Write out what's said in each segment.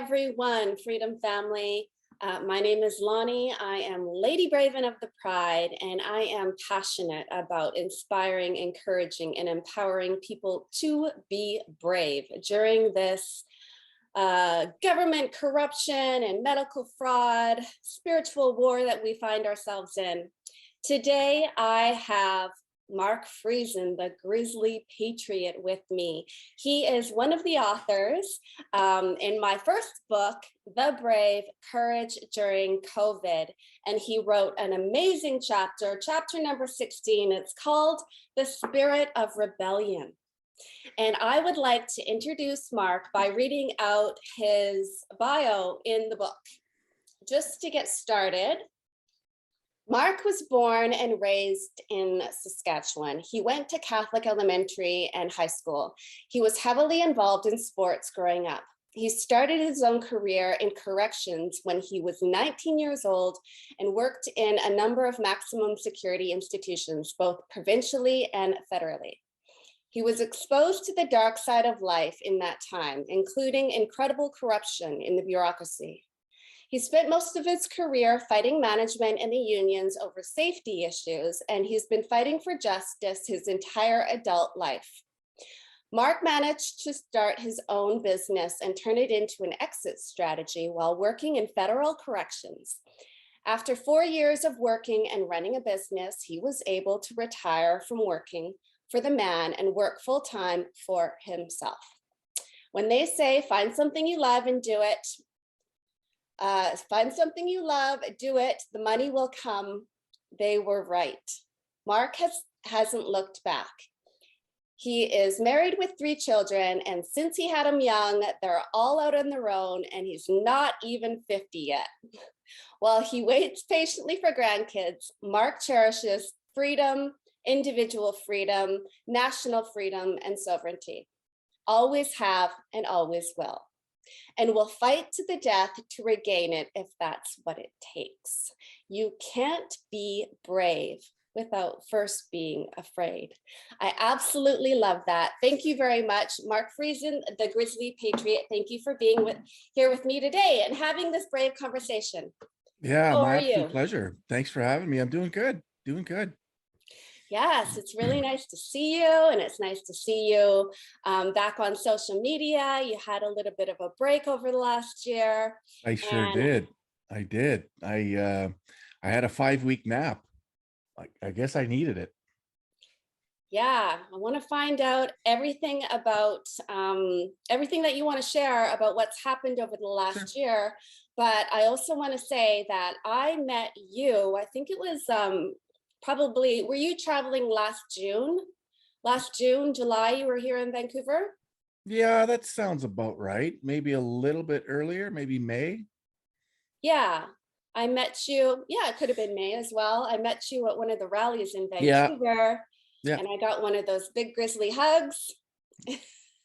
everyone, Freedom Family. My name is Lonnie. I am Lady Braven of the Pride, and I am passionate about inspiring, encouraging, and empowering people to be brave during this government corruption and medical fraud, spiritual war that we find ourselves in. Today, I have Mark Friesen, the Grizzly Patriot, with me. He is one of the authors in my first book, The Brave, Courage During COVID. And he wrote an amazing chapter number 16. It's called The Spirit of Rebellion. And I would like to introduce Mark by reading out his bio in the book. Just to get started, Mark was born and raised in Saskatchewan. He went to Catholic elementary and high school. He was heavily involved in sports growing up. He started his own career in corrections when he was 19 years old and worked in a number of maximum security institutions, both provincially and federally. He was exposed to the dark side of life in that time, including incredible corruption in the bureaucracy. He spent most of his career fighting management and the unions over safety issues, and he's been fighting for justice his entire adult life. Mark managed to start his own business and turn it into an exit strategy while working in federal corrections. After 4 years of working and running a business, he was able to retire from working for the man and work full-time for himself. When they say, find something you love and do it, find something you love, do it, the money will come, they were right. Mark hasn't looked back. He is married with 3 children, and since he had them young, they're all out on their own, and he's not even 50 yet. While he waits patiently for grandkids, Mark cherishes freedom, individual freedom, national freedom, and sovereignty. Always have and always will. And will fight to the death to regain it if that's what it takes. You can't be brave without first being afraid. I absolutely love that. Thank you very much, Mark Friesen, the Grizzly Patriot. Thank you for being here with me today and having this brave conversation. Yeah, How my are absolute you? pleasure. Thanks for having me. I'm doing good. Doing good. Yes, it's really nice to see you, and it's nice to see you back on social media. You had a little bit of a break over the last year. I sure did. I did. I had a 5-week nap. I guess I needed it. Yeah, I want to find out everything about everything that you want to share about what's happened over the last year. But I also want to say that I met you, I think it was probably, were you traveling last June? Last June, July, you were here in Vancouver? Yeah, that sounds about right. Maybe a little bit earlier, maybe May. Yeah, I met you. Yeah, it could have been May as well. I met you at one of the rallies in Yeah. Vancouver, Yeah, and I got one of those big grizzly hugs.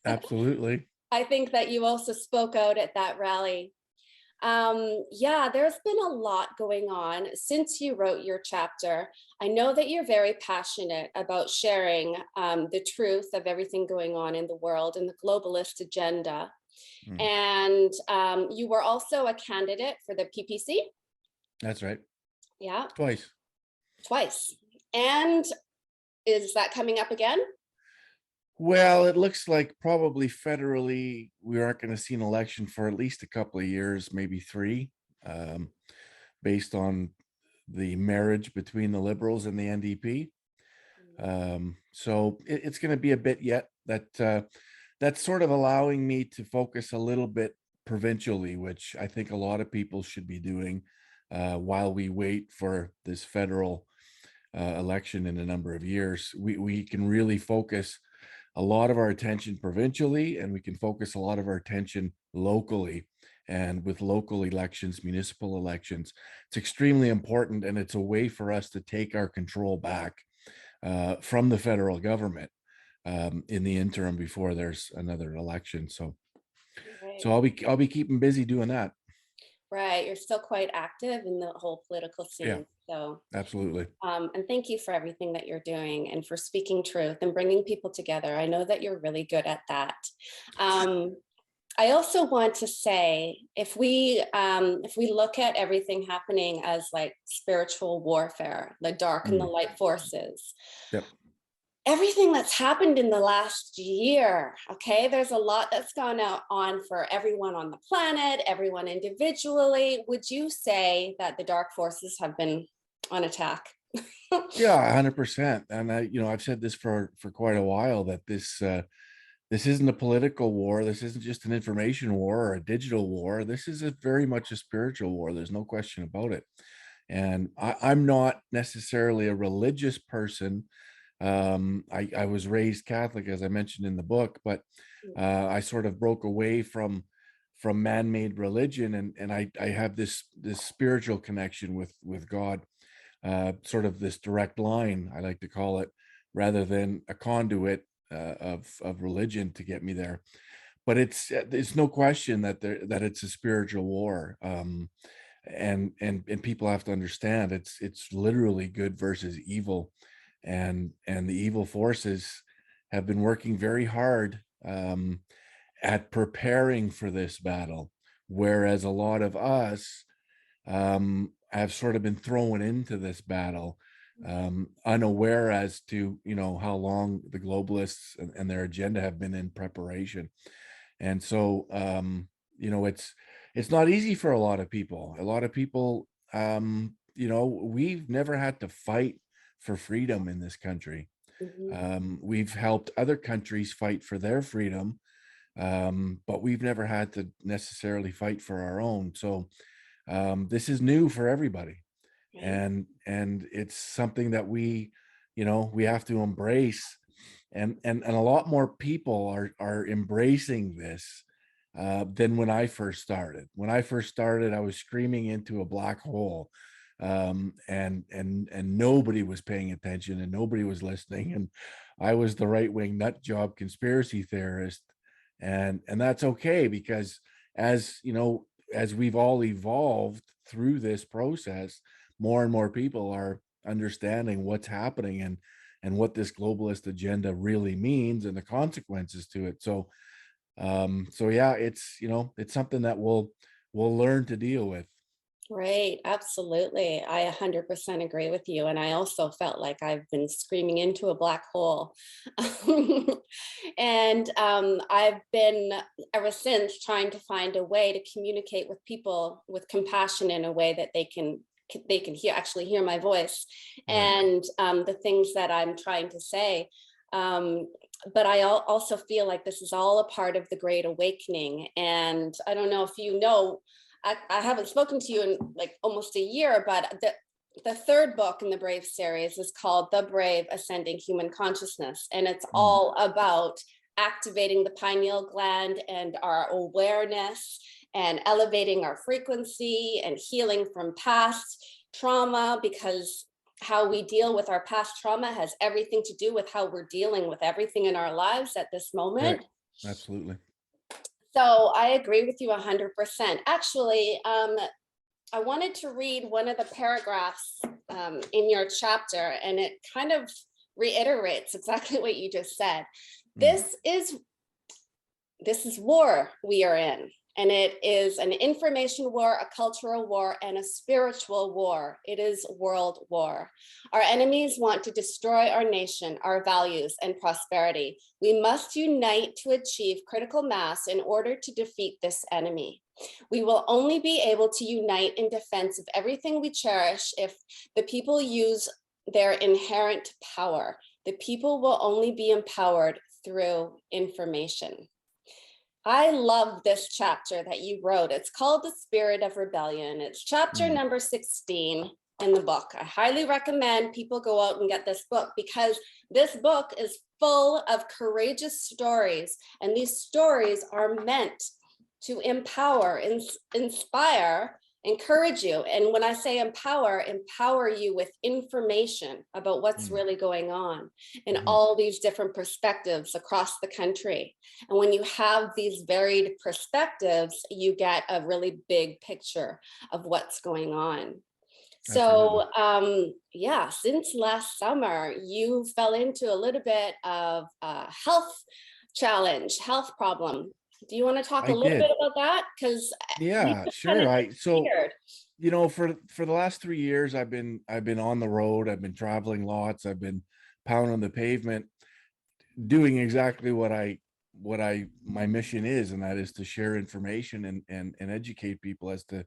absolutely. I think that you also spoke out at that rally. Yeah, there's been a lot going on since you wrote your chapter. I know that you're very passionate about sharing the truth of everything going on in the world and the globalist agenda. And you were also a candidate for the PPC. That's right. Yeah. Twice. And is that coming up again? Well, it looks like probably federally we aren't going to see an election for at least a couple of years, maybe 3, based on the marriage between the Liberals and the NDP. So it's going to be a bit yet. That's sort of allowing me to focus a little bit provincially, which I think a lot of people should be doing while we wait for this federal election in a number of years. We can really focus a lot of our attention provincially, and we can focus a lot of our attention locally. And with local elections, municipal elections, it's extremely important, and it's a way for us to take our control back from the federal government in the interim before there's another election. So, I'll be keeping busy doing that. Right, you're still quite active in the whole political scene. Yeah, so absolutely. And thank you for everything that you're doing and for speaking truth and bringing people together. I know that you're really good at that. I also want to say, if we look at everything happening as like spiritual warfare, the dark and the Mm, light forces, yep. everything that's happened in the last year, okay, there's a lot that's gone on for everyone on the planet, everyone individually. Would you say that the dark forces have been on attack? Yeah, 100%. And I've said this for quite a while, that this isn't a political war. This isn't just an information war or a digital war. This is very much a spiritual war. There's no question about it. And I'm not necessarily a religious person. I was raised Catholic, as I mentioned in the book, but I sort of broke away from man-made religion, and I have this spiritual connection with God, sort of this direct line, I like to call it, rather than a conduit of religion to get me there. But it's no question that that it's a spiritual war. And people have to understand it's literally good versus evil, and the evil forces have been working very hard at preparing for this battle, whereas a lot of us have sort of been thrown into this battle, unaware as to how long the globalists and their agenda have been in preparation. And so it's not easy for a lot of people. A lot of people, we've never had to fight for freedom in this country. Mhm. We've helped other countries fight for their freedom, but we've never had to necessarily fight for our own. So this is new for everybody, Right. and it's something that we have to embrace, and a lot more people are embracing this than when I first started. When I first started, I was screaming into a black hole, and nobody was paying attention, and nobody was listening, and I was the right wing nut job conspiracy theorist, and that's okay, because as as we've all evolved through this process, more and more people are understanding what's happening, and what this globalist agenda really means, and the consequences to it. So yeah, it's something that we'll learn to deal with. Right, absolutely. I 100% agree with you. And I also felt like I've been screaming into a black hole. And I've been ever since trying to find a way to communicate with people with compassion in a way that they can actually hear my voice Right. and the things that I'm trying to say. Um, but I also feel like this is all a part of the Great Awakening. And I don't know if you know, I haven't spoken to you in like almost a year, but the third book in the Brave series is called The Brave Ascending Human Consciousness. And it's Mm, all about activating the pineal gland and our awareness and elevating our frequency and healing from past trauma, because how we deal with our past trauma has everything to do with how we're dealing with everything in our lives at this right. moment. Absolutely. So I agree with you 100%. Actually, I wanted to read one of the paragraphs in your chapter, and it kind of reiterates exactly what you just said. Mm, This is this is war we are in, and it is an information war, a cultural war, and a spiritual war. It is world war. Our enemies want to destroy our nation, our values, and prosperity. We must unite to achieve critical mass in order to defeat this enemy. We will only be able to unite in defense of everything we cherish if the people use their inherent power. The people will only be empowered through information. I love this chapter that you wrote. It's called The Spirit of Rebellion. It's chapter mm, number 16 in the book. I highly recommend people go out and get this book, because this book is full of courageous stories. And these stories are meant to empower, inspire, encourage you. And when I say empower you with information about what's mm, really going on in mhm. all these different perspectives across the country. And when you have these varied perspectives, you get a really big picture of what's going on. Absolutely. So, yeah, since last summer, you fell into a little bit of a health challenge, health problem. Do you want to talk a I little bit did. about that? Because you Yeah, just kind sure. of I so disappeared. for the last 3 years, I've been on the road. I've been traveling lots. I've been pounding the pavement, doing exactly what I my mission is, and that is to share information and educate people as to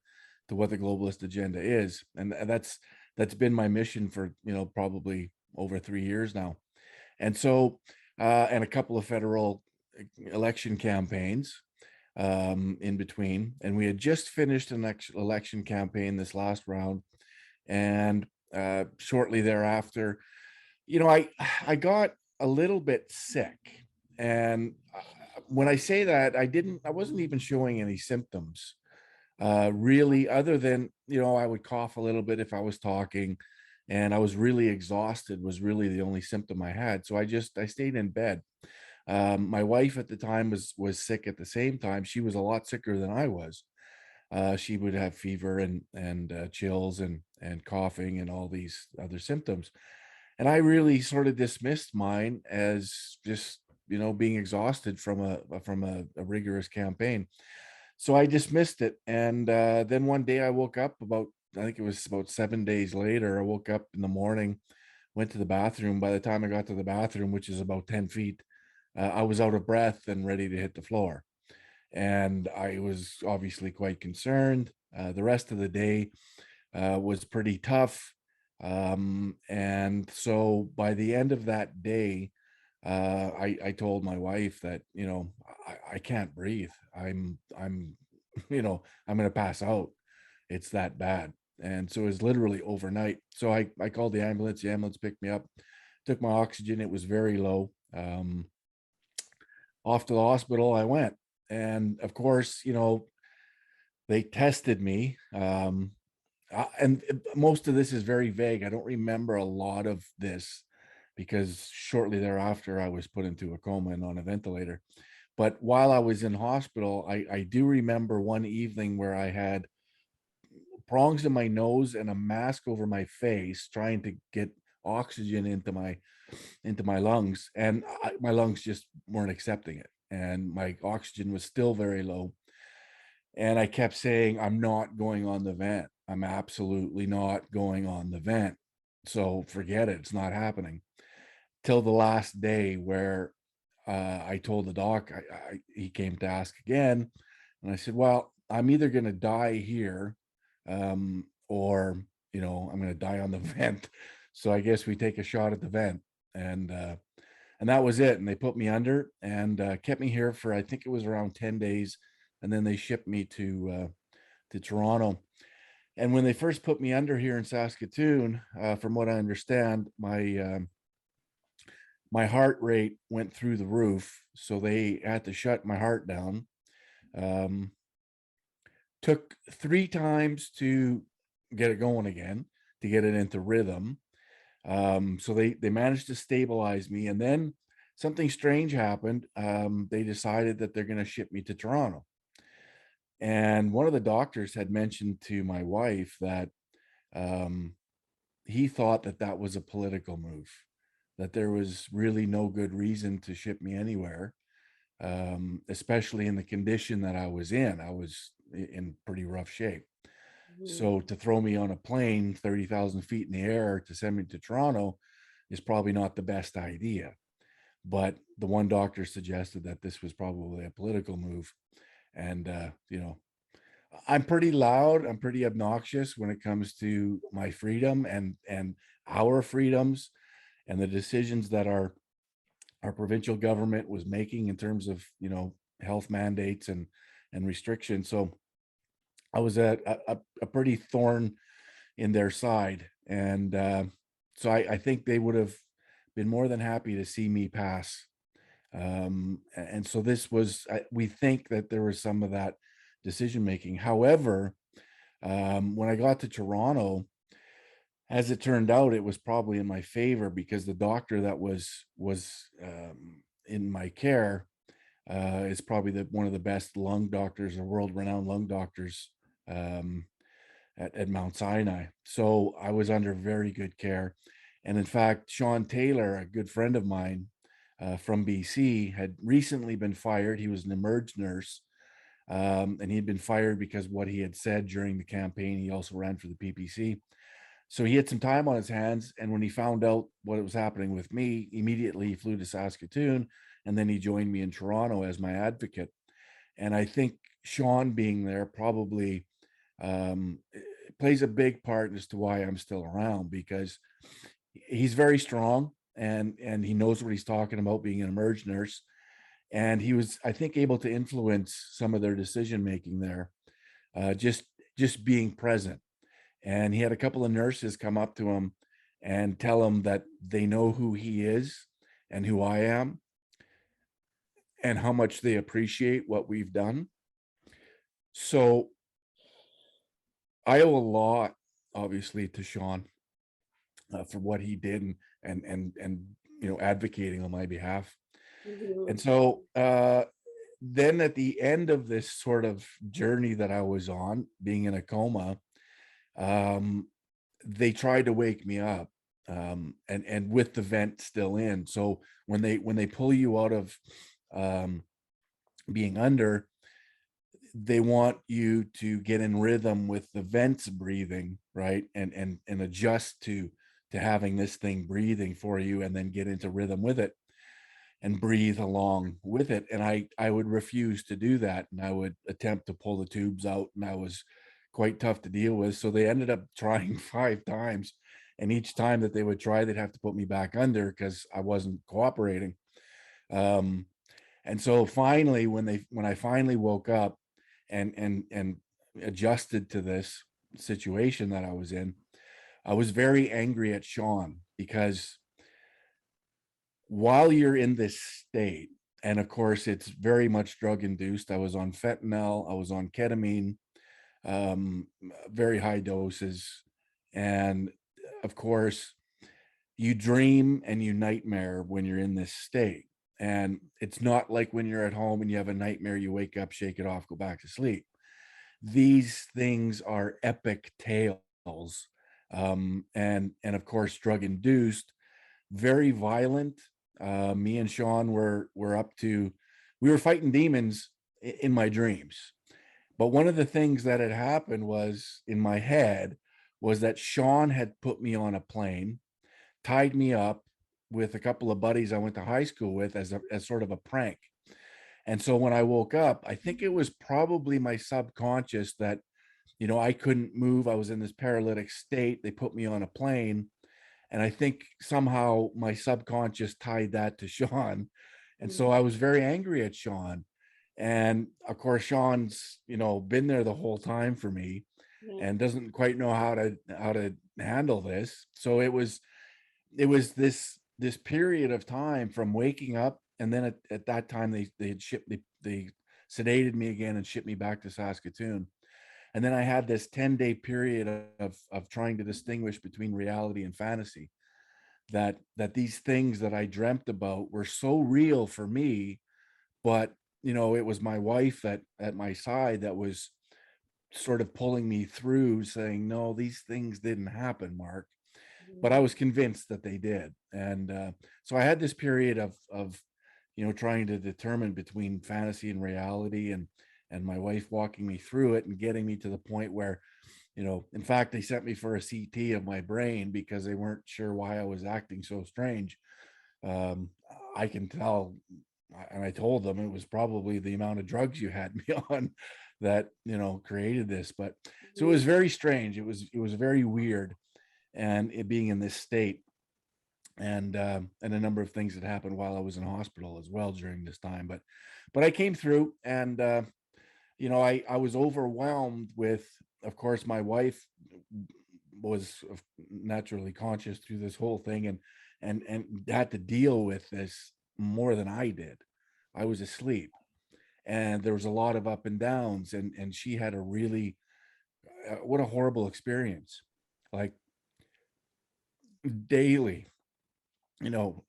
what the globalist agenda is, and that's been my mission for probably over 3 years now. And so, and a couple of federal election campaigns in between. And we had just finished an election campaign this last round. And shortly thereafter, I got a little bit sick. And when I say that, I wasn't even showing any symptoms really, other than, I would cough a little bit if I was talking, and I was really exhausted was really the only symptom I had. So I stayed in bed. My wife at the time was sick at the same time. She was a lot sicker than I was. She would have fever and chills and coughing and all these other symptoms. And I really sort of dismissed mine as just being exhausted from a rigorous campaign. So I dismissed it. And then one day I woke up I think it was about 7 days later. I woke up in the morning, went to the bathroom. By the time I got to the bathroom, which is about 10 feet, I was out of breath and ready to hit the floor. And I was obviously quite concerned. The rest of the day was pretty tough. And so by the end of that day, I told my wife that, I can't breathe. I'm, I'm going to pass out. It's that bad. And so it was literally overnight. So I called the ambulance. The ambulance picked me up, took my oxygen. It was very low. Off to the hospital I went. And of course, they tested me. And most of this is very vague. I don't remember a lot of this because shortly thereafter I was put into a coma and on a ventilator. But while I was in hospital, I do remember one evening where I had prongs in my nose and a mask over my face trying to get oxygen into my lungs, and my lungs just weren't accepting it, and my oxygen was still very low. And I kept saying, I'm not going on the vent. I'm absolutely not going on the vent. So forget it. It's not happening. Till the last day where I told the doc, he came to ask again. And I said, well, I'm either going to die here or, I'm going to die on the vent. So I guess we take a shot at the vent. And, uh, and that was it. And they put me under and kept me here for, I think it was around 10 days. And then they shipped me to Toronto. And when they first put me under here in Saskatoon, from what I understand, my heart rate went through the roof, so they had to shut my heart down. Um, Took 3 times to get it going again, to get it into rhythm. So they managed to stabilize me, and then something strange happened. They decided that they're going to ship me to Toronto. And one of the doctors had mentioned to my wife that um, he thought that that was a political move, that there was really no good reason to ship me anywhere, especially in the condition that I was in. I was in pretty rough shape. Mhm. So to throw me on a plane 30,000 feet in the air to send me to Toronto is probably not the best idea. But the one doctor suggested that this was probably a political move. And, I'm pretty loud. I'm pretty obnoxious when it comes to my freedom and our freedoms and the decisions that our provincial government was making in terms of health mandates and restrictions. So I was a pretty thorn in their side, and so I think they would have been more than happy to see me pass. And so this was we think that there was some of that decision making. However, when I got to Toronto, as it turned out, it was probably in my favor because the doctor that was in my care is probably one of the best lung doctors or world-renowned lung doctors um, at Mount Sinai. So I was under very good care. And in fact, Sean Taylor, a good friend of mine, from BC, had recently been fired. He was an emerge nurse, and he'd been fired because what he had said during the campaign. He also ran for the PPC. So he had some time on his hands, and when he found out what was happening with me, immediately he flew to Saskatoon, and then he joined me in Toronto as my advocate. And I think Sean being there probably plays a big part as to why I'm still around, because he's very strong, and he knows what he's talking about, being an emerge nurse. And he was, I think, able to influence some of their decision making there, uh, just just being present. And he had a couple of nurses come up to him and tell him that they know who he is and who I am and how much they appreciate what we've done. So I owe a lot, obviously, to Sean, for what he did, and advocating on my behalf. Mhm. And so then at the end of this sort of journey that I was on, being in a coma, um, they tried to wake me up, and with the vent still in. So when they pull you out of um, being under, they want you to get in rhythm with the vents breathing, right? And adjust to having this thing breathing for you, and then get into rhythm with it and breathe along with it. And I would refuse to do that, and I would attempt to pull the tubes out, and I was quite tough to deal with. So they ended up trying 5 times, and each time that they would try, they'd have to put me back under because I wasn't cooperating. Um, and so finally, when I finally woke up and adjusted to this situation that I was in, I was very angry at Sean, because while you're in this state, and of course it's very much drug induced. I was on fentanyl, I was on ketamine, very high doses. And of course, you dream and you nightmare when you're in this state. And it's not like when you're at home and you have a nightmare, you wake up, shake it off, go back to sleep. These things are epic tales. And of course, drug induced, very violent. Me and Sean were up to, we were fighting demons in my dreams. But one of the things that had happened was, in my head, was that Sean had put me on a plane, tied me up with a couple of buddies I went to high school with, as sort of a prank. And so when I woke up, I think it was probably my subconscious that, I couldn't move. I was in this paralytic state. They put me on a plane, and I think somehow my subconscious tied that to Sean. And so I was very angry at Sean. And of course, Sean's, been there the whole time for me, Yeah. and doesn't quite know how to handle this. So it was this period of time from waking up, and then at that time they had shipped they sedated me again and shipped me back to Saskatoon. And then I had this 10-day period of trying to distinguish between reality and fantasy, that these things that I dreamt about were so real for me. But it was my wife at my side that was sort of pulling me through, saying, no, these things didn't happen, Mark. But I Mhm. was convinced that they did. And so I had this period of trying to determine between fantasy and reality, and my wife walking me through it and getting me to the point where, in fact, they sent me for a CT of my brain because they weren't sure why I was acting so strange. um, I can tell, and I told them it was probably the amount of drugs you had me on that created this. But so it Mhm. was very strange. It was very weird, and it being in this state, and a number of things that happened while I was in hospital as well during this time. But I came through, and I was overwhelmed with, of course, my wife was naturally conscious through this whole thing, and had to deal with this more than I did. I was asleep, and there was a lot of up and downs, and she had a really, what a horrible experience. Like, daily,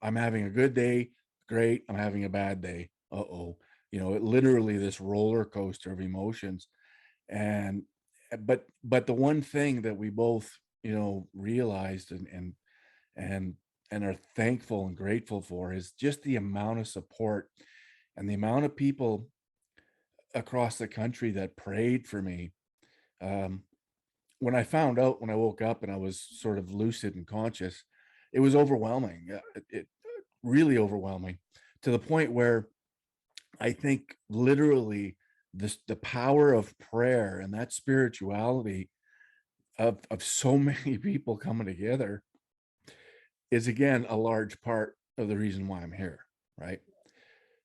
I'm having a good day, great. I'm having a bad day. Uh-oh. It literally, this roller coaster of emotions. And but the one thing that we both, realized, and and are thankful and grateful for is just the amount of support and the amount of people across the country that prayed for me. Um, when I found out, when I woke up and I was sort of lucid and conscious, it was overwhelming. It really overwhelming, to the point where I think literally the power of prayer and that spirituality of so many people coming together is again a large part of the reason why I'm here, right?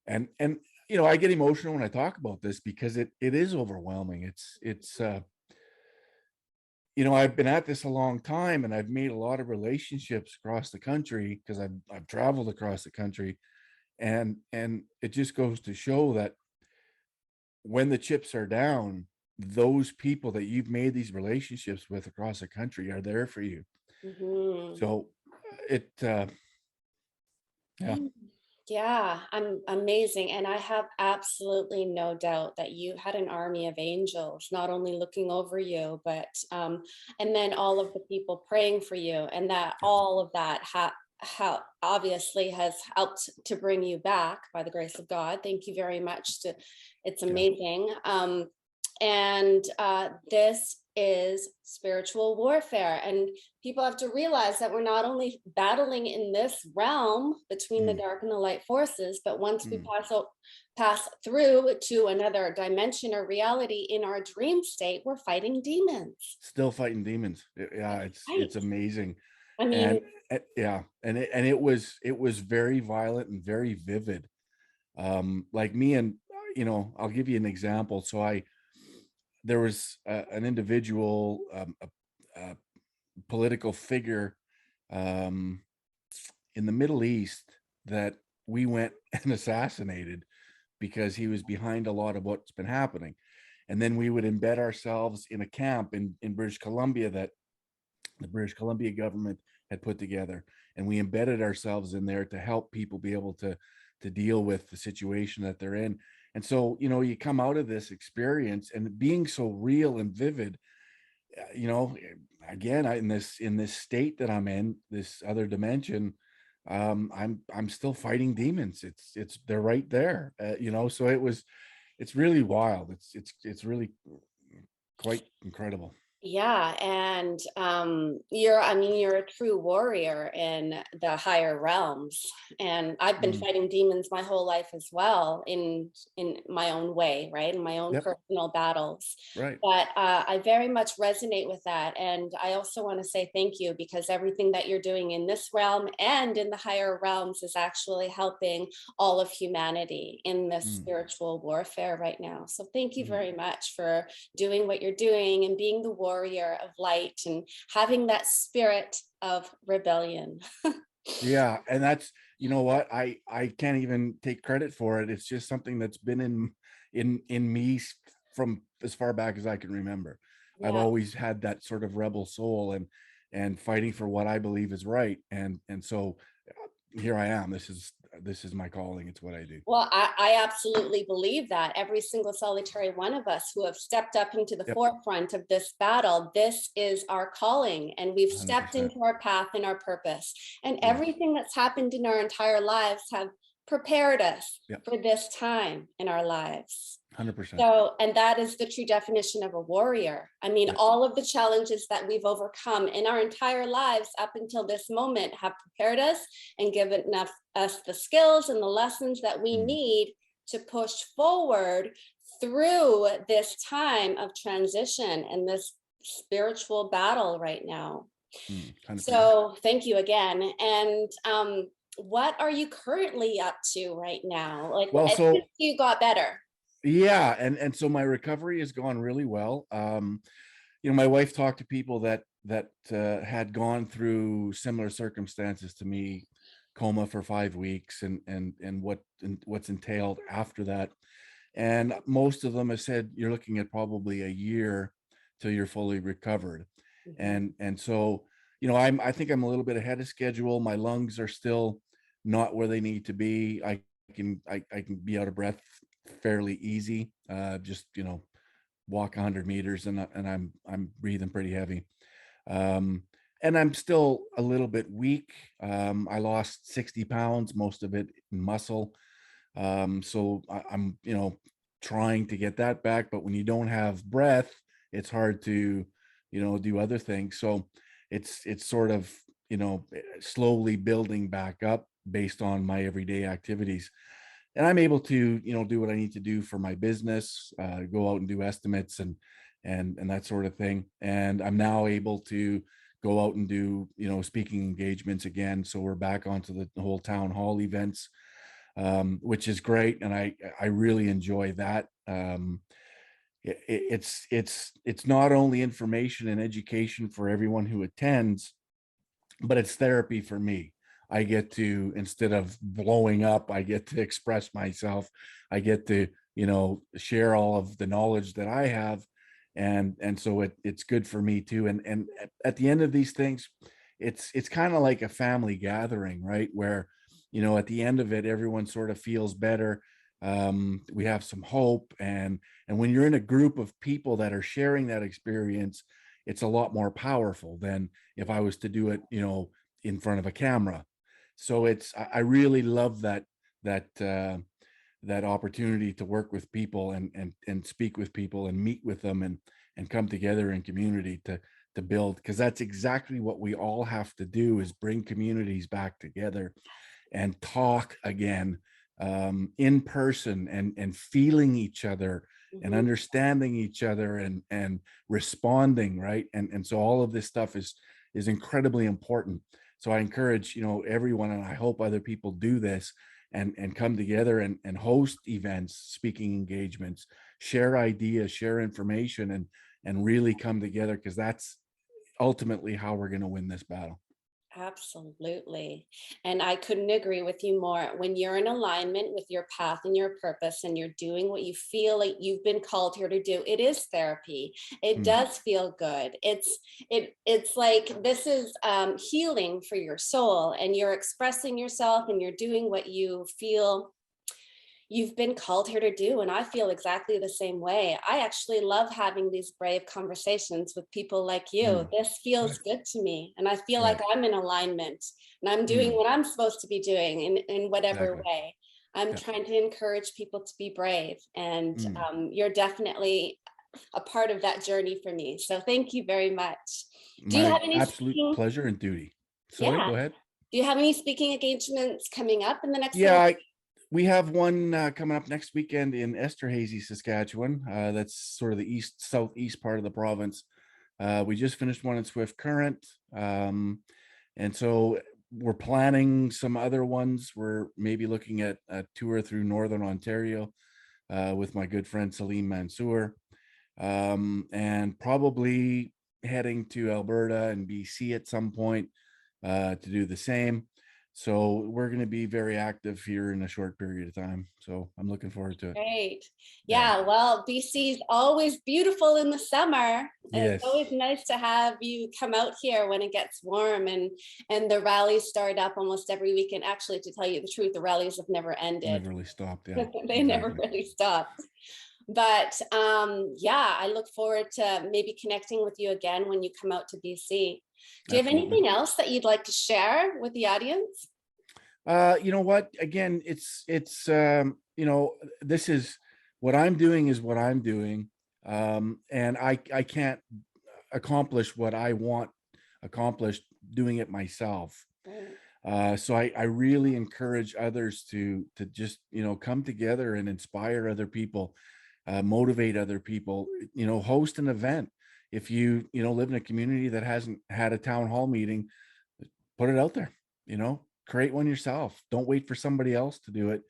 And I get emotional when I talk about this because it is overwhelming. I've been at this a long time, and I've made a lot of relationships across the country because I've traveled across the country, and it just goes to show that when the chips are down, those people that you've made these relationships with across the country are there for you. Mhm. So it yeah. Yeah, I'm amazing. And I have absolutely no doubt that you had an army of angels, not only looking over you, but, and then all of the people praying for you, and that Yeah. all of that how obviously has helped to bring you back by the grace of God. Thank you very much. It's Yeah. amazing. And this is spiritual warfare. And people have to realize that we're not only battling in this realm between the Mm, dark and the light forces, but once we mm. pass through to another dimension or reality in our dream state, we're fighting demons. Still fighting demons. Yeah, That's it's right. amazing. I And mean, yeah, and it was very violent and very vivid. Like me and I'll give you an example. So there was an individual, a political figure, um, in the Middle East that we went and assassinated because he was behind a lot of what's been happening. And then we would embed ourselves in a camp in British Columbia that the British Columbia government had put together, and we embedded ourselves in there to help people be able to deal with the situation that they're in. And so, you come out of this experience and being so real and vivid, again, in this state that I'm in, this other dimension, I'm still fighting demons. They're right there, so it's really wild. It's really quite incredible. yeah, and you're a true warrior in the higher realms. And I've been Mm, fighting demons my whole life as well, in my own way, right? In my own yep, personal battles. right. But I very much resonate with that. And I also want to say thank you, because everything that you're doing in this realm and in the higher realms is actually helping all of humanity in this Mm, spiritual warfare right now. So thank you mm. very much for doing what you're doing and being the warrior of light and having that spirit of rebellion. Yeah, and that's you know what? I can't even take credit for it. It's just something that's been in me from as far back as I can remember. I've Yeah. always had that sort of rebel soul and fighting for what I believe is right. And so here I am. This is my calling. It's what I do. Well, I absolutely believe that every single solitary one of us who have stepped up into the Yep, forefront of this battle, this is our calling, and we've stepped 100%. into our path and our purpose. And Yes. everything that's happened in our entire lives have prepared us Yep, for this time in our lives. 100%. So, and that is the true definition of a warrior. I mean, Yep. all of the challenges that we've overcome in our entire lives up until this moment have prepared us and given us the skills and the lessons that we Mm, need to push forward through this time of transition and this spiritual battle right now. 100%. So, thank you again. And what are you currently up to right now? Like, Well, since so you got better? yeah, and so my recovery has gone really well. My wife talked to people that had gone through similar circumstances to me, coma for 5 weeks, and what's entailed after that. And most of them have said you're looking at probably a year till you're fully recovered. Mhm. And so, I think I'm a little bit ahead of schedule. My lungs are still not where they need to be. I can be out of breath fairly easy. Just walk 100 meters and I'm breathing pretty heavy. Um, and I'm still a little bit weak. I lost 60 pounds, most of it in muscle. So I'm, trying to get that back. But when you don't have breath, it's hard to, do other things. So it's sort of, slowly building back up based on my everyday activities. And I'm able to, do what I need to do for my business, go out and do estimates and that sort of thing. And I'm now able to go out and do, speaking engagements again. So we're back onto the whole town hall events, which is great, and I really enjoy that. It's not only information and education for everyone who attends, but it's therapy for me. I get to, instead of blowing up, I get to express myself. I get to, share all of the knowledge that I have. And so it's good for me too. And at the end of these things, it's kind of like a family gathering, right? Where, at the end of it, everyone sort of feels better. We have some hope. And when you're in a group of people that are sharing that experience, it's a lot more powerful than if I was to do it, in front of a camera. So I really love that opportunity to work with people and speak with people and meet with them and come together in community to build, because that's exactly what we all have to do, is bring communities back together and talk again, in person, and feeling each other and Mhm. understanding each other and responding, right? And so all of this stuff is incredibly important. So I encourage, everyone, and I hope other people do this, and come together and host events, speaking engagements, share ideas, share information, and really come together, because that's ultimately how we're going to win this battle. Absolutely. And I couldn't agree with you more. When you're in alignment with your path and your purpose, and you're doing what you feel like you've been called here to do, it is therapy. It Mm, does feel good. It's like this is healing for your soul, and you're expressing yourself, and you're doing what you feel you've been called here to do. And I feel exactly the same way. I actually love having these brave conversations with people like you. mm, This feels right, good to me. And I feel like right. I'm in alignment, and I'm doing Mm, what I'm supposed to be doing in whatever exactly. way. I'm Yeah. trying to encourage people to be brave. And Mm. you're definitely a part of that journey for me. So thank you very much. Do you My have any absolute speaking? pleasure and duty. Sorry, Yeah. go ahead. Do you have any speaking engagements coming up in the next Yeah, little? we have one coming up next weekend in Esterhazy, Saskatchewan. That's sort of the east southeast part of the province. We just finished one in Swift Current, and so we're planning some other ones. We're maybe looking at a tour through northern Ontario with my good friend Salim Mansour, and probably heading to Alberta and BC at some point to do the same. So we're going to be very active here in a short period of time. So I'm looking forward to it. Great. Yeah. Yeah, well, BC is always beautiful in the summer. And it's Yes. always nice to have you come out here when it gets warm, and the rallies start up almost every weekend. Actually, to tell you the truth, the rallies have never ended. Never really stopped. Yeah, They never exactly. really stopped. But yeah, I look forward to maybe connecting with you again when you come out to BC. Do you have Absolutely. anything else that you'd like to share with the audience? You know what? Again, this is what I'm doing is what I'm doing. And I can't accomplish what I want accomplished doing it myself. Right. So I really encourage others to just, come together and inspire other people, motivate other people, host an event. If you, live in a community that hasn't had a town hall meeting, put it out there, create one yourself. Don't wait for somebody else to do it.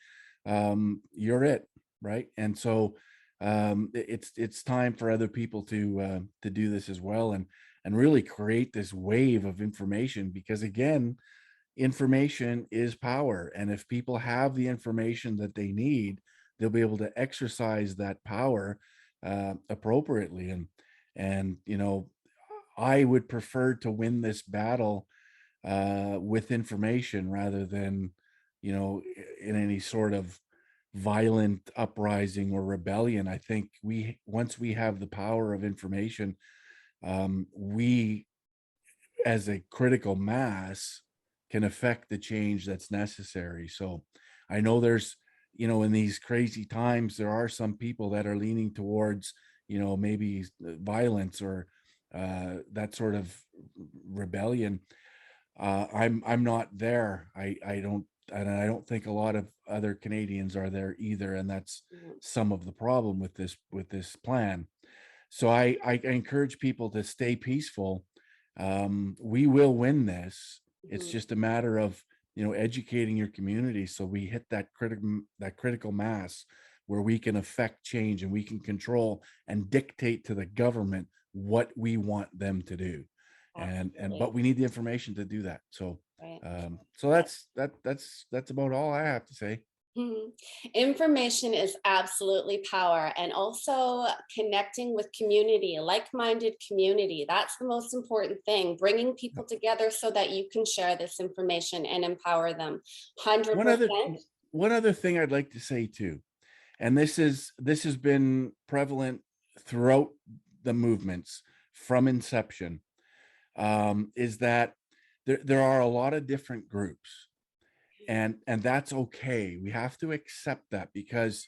You're it, right? And so it's time for other people to do this as well, and really create this wave of information, because again, information is power. And if people have the information that they need, they'll be able to exercise that power appropriately. And I would prefer to win this battle with information rather than, in any sort of violent uprising or rebellion. I think once we have the power of information, we as a critical mass can affect the change that's necessary. So I know there's, in these crazy times, there are some people that are leaning towards, maybe violence or that sort of rebellion. I'm not there. I don't think a lot of other Canadians are there either, and that's Mhm. some of the problem with this plan. So I encourage people to stay peaceful. We will win this. It's Mhm. just a matter of educating your community so we hit that critical mass where we can affect change and we can control and dictate to the government what we want them to do. And Absolutely. but we need the information to do that. So Right. so that's about all I have to say. Mhm. Information is absolutely power, and also connecting with community, like-minded community. That's the most important thing, bringing people together so that you can share this information and empower them. One other 100%. one other thing I'd like to say too, and this has been prevalent throughout the movements from inception, is that there are a lot of different groups, and that's okay. We have to accept that because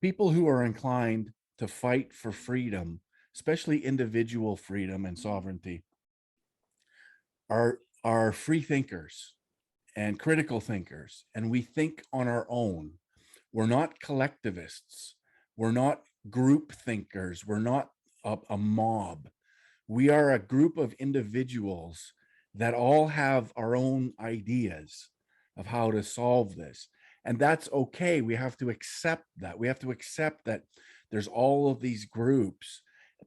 people who are inclined to fight for freedom, especially individual freedom and sovereignty, are free thinkers and critical thinkers, and we think on our own. We're not collectivists. We're not group thinkers. We're not a mob. We are a group of individuals that all have our own ideas of how to solve this. And that's okay. We have to accept that. We have to accept that there's all of these groups.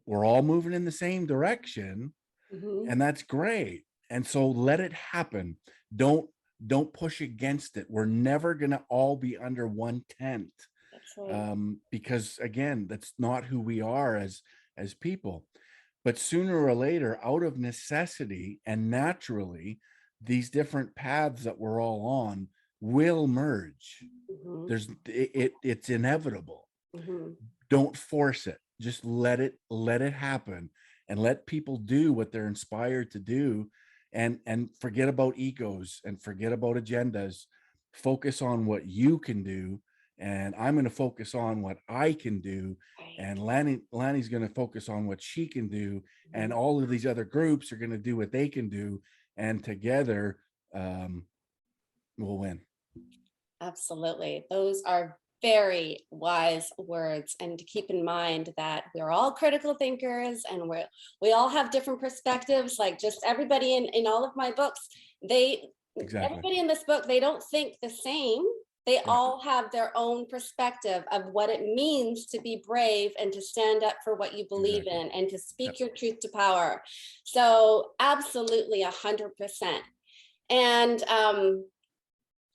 We're all moving in the same direction, Mhm. and that's great. And so let it happen. Don't don't push against it. We're never going to all be under one tent, That's right. because again, that's not who we are as people. But sooner or later, out of necessity and naturally, these different paths that we're all on will merge. Mhm. It's inevitable. Mhm. Don't force it. Just let it happen, and let people do what they're inspired to do, and forget about egos and forget about agendas. Focus on what you can do, and I'm going to focus on what I can do, Right. and Lanny's going to focus on what she can do, and Mhm. all of these other groups are going to do what they can do, and together, um, we'll win. Absolutely. Those are very wise words. And to keep in mind that we're all critical thinkers and we all have different perspectives. Like just everybody in all of my books, they Exactly. everybody in this book, they don't think the same. They Yeah. all have their own perspective of what it means to be brave and to stand up for what you believe Exactly. in and to Yep. speak your truth to power. So absolutely 100%. And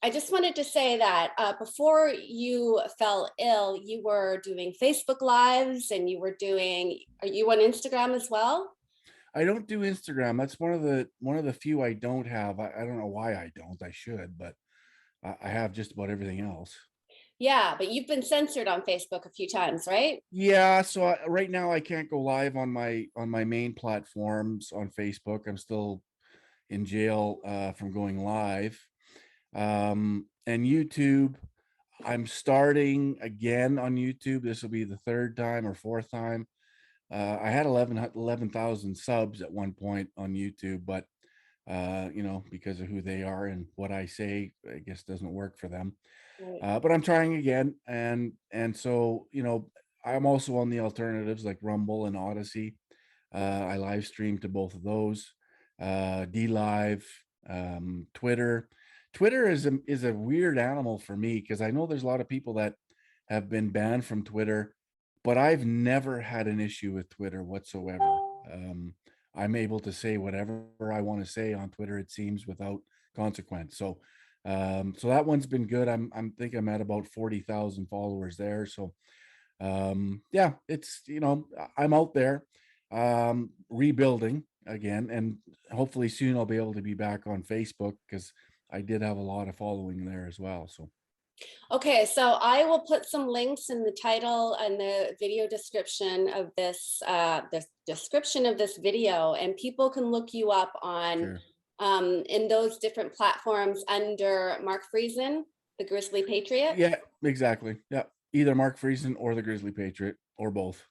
I just wanted to say that before you fell ill, you were doing Facebook Lives and are you on Instagram as well? I don't do Instagram. That's one of the few I don't have. I don't know why I don't. I should, but I have just about everything else. Yeah, but you've been censored on Facebook a few times, right? Yeah, so right now I can't go live on my main platforms on Facebook. I'm still in jail from going live. And YouTube, I'm starting again on YouTube. This will be the third time or fourth time. I had 11,000 subs at one point on YouTube, but because of who they are and what I say, I guess doesn't work for them. Right. But I'm trying again, and so I'm also on the alternatives like Rumble and Odyssey. I live stream to both of those. D Live, Twitter. Twitter is a weird animal for me because I know there's a lot of people that have been banned from Twitter, but I've never had an issue with Twitter whatsoever. Um, I'm able to say whatever I want to say on Twitter, it seems, without consequence. So that one's been good. I'm think I'm at about 40,000 followers there. So yeah, I'm out there rebuilding again, and hopefully soon I'll be able to be back on Facebook because I did have a lot of following there as well. So Okay, so I will put some links in the title and the video description of this, the description of this video, and people can look you up on Sure. in those different platforms under Mark Friesen, the Grizzly Patriot. Yeah, exactly. Yeah. Either Mark Friesen or the Grizzly Patriot or both.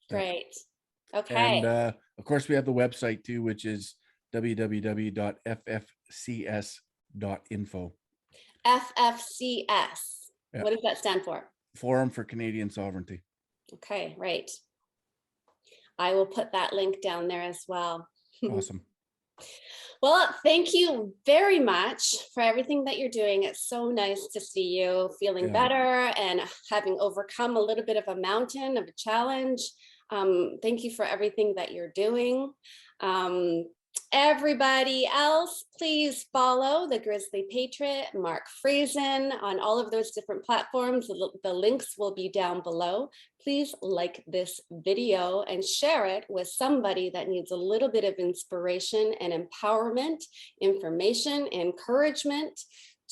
Yeah. Great. And Okay. of course, we have the website too, which is www.ffcs.info. FFCS. Yeah. What does that stand for? Forum for Canadian Sovereignty. Okay, right. I will put that link down there as well. Awesome. Well, thank you very much for everything that you're doing. It's so nice to see you feeling better and having overcome a little bit of a mountain, of a challenge. Thank you for everything that you're doing. Everybody else, please follow the Grizzly Patriot, Mark Friesen, on all of those different platforms. The links will be down below. Please like this video and share it with somebody that needs a little bit of inspiration and empowerment, information, encouragement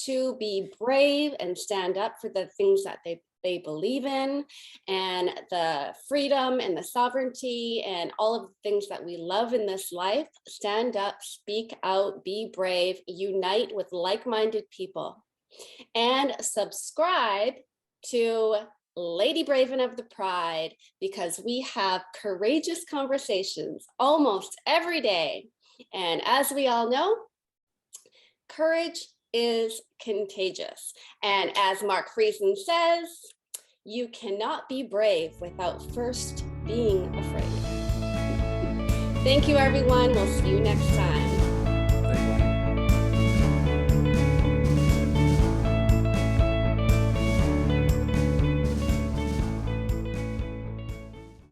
to be brave and stand up for the things that they believe in, and the freedom and the sovereignty and all of the things that we love in this life. Stand up, speak out, be brave, unite with like-minded people, and subscribe to Lady Braven of the Pride, because we have courageous conversations almost every day. And as we all know, courage is contagious. And as Mark Friesen says, you cannot be brave without first being afraid. Thank you, everyone. We'll see you next time.